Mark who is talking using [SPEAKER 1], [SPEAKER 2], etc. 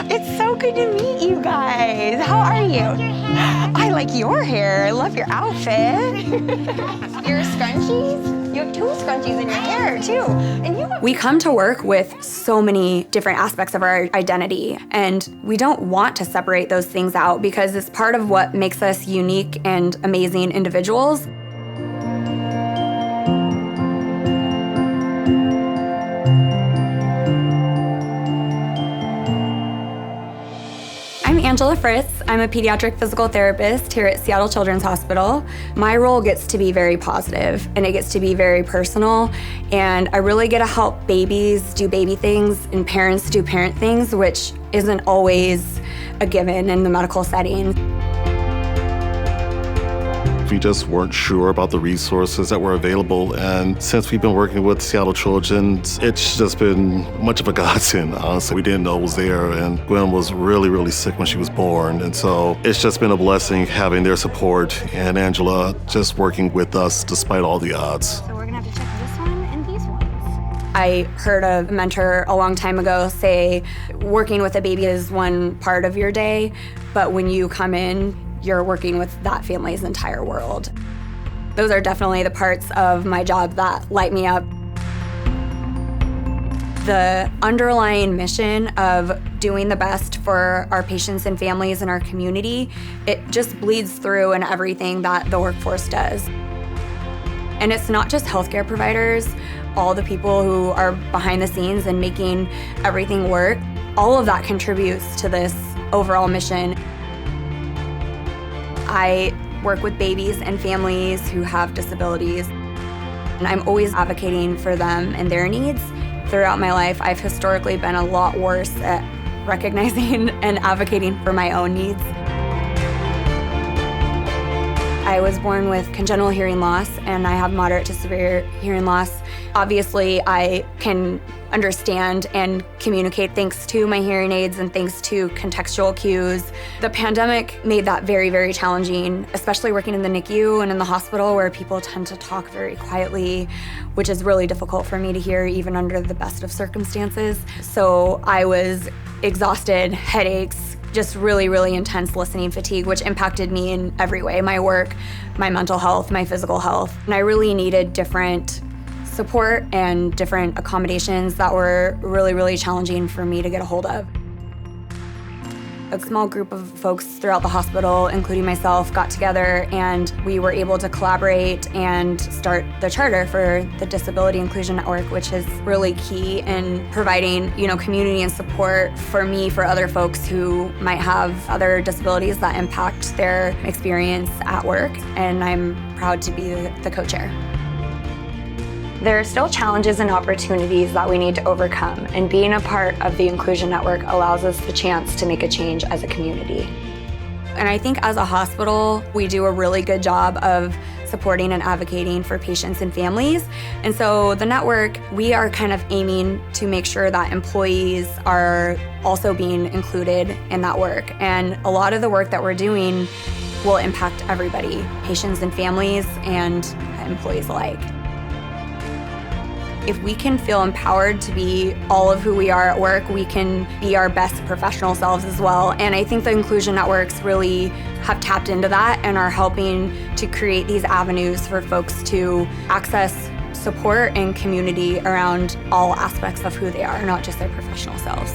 [SPEAKER 1] It's so good to meet you guys. How are you? I like your hair. I love your outfit. Your scrunchies? You have two scrunchies in your hair, too. And we come to work with so many different aspects of our identity, and we don't want to separate those things out because it's part of what makes us unique and amazing individuals. I'm Angela Fritz. I'm a pediatric physical therapist here at Seattle Children's Hospital. My role gets to be very positive, and it gets to be very personal, and I really get to help babies do baby things and parents do parent things, which isn't always a given in the medical setting.
[SPEAKER 2] We just weren't sure about the resources that were available, and since we've been working with Seattle Children's, it's just been much of a godsend, honestly. We didn't know it was there, and Gwen was really, really sick when she was born, and so it's just been a blessing having their support, and Angela just working with us despite all the odds.
[SPEAKER 1] So we're gonna have to check this one and these ones. I heard a mentor a long time ago say, working with a baby is one part of your day, but when you come in, you're working with that family's entire world. Those are definitely the parts of my job that light me up. The underlying mission of doing the best for our patients and families in our community, it just bleeds through in everything that the workforce does. And it's not just healthcare providers, all the people who are behind the scenes and making everything work, all of that contributes to this overall mission. I work with babies and families who have disabilities, and I'm always advocating for them and their needs. Throughout my life, I've historically been a lot worse at recognizing and advocating for my own needs. I was born with congenital hearing loss, and I have moderate to severe hearing loss. Obviously, I can understand and communicate thanks to my hearing aids and thanks to contextual cues. The pandemic made that very, very challenging, especially working in the NICU and in the hospital where people tend to talk very quietly, which is really difficult for me to hear even under the best of circumstances. So I was exhausted, headaches, just really, really intense listening fatigue, which impacted me in every way, my work, my mental health, my physical health. And I really needed different support and different accommodations that were really, really challenging for me to get a hold of. A small group of folks throughout the hospital, including myself, got together and we were able to collaborate and start the charter for the Disability Inclusion Network, which is really key in providing, community and support for me, for other folks who might have other disabilities that impact their experience at work. And I'm proud to be the co-chair. There are still challenges and opportunities that we need to overcome, and being a part of the Inclusion Network allows us the chance to make a change as a community. And I think as a hospital, we do a really good job of supporting and advocating for patients and families. And so the network, we are kind of aiming to make sure that employees are also being included in that work. And a lot of the work that we're doing will impact everybody, patients and families and employees alike. If we can feel empowered to be all of who we are at work, we can be our best professional selves as well. And I think the Inclusion Networks really have tapped into that and are helping to create these avenues for folks to access support and community around all aspects of who they are, not just their professional selves.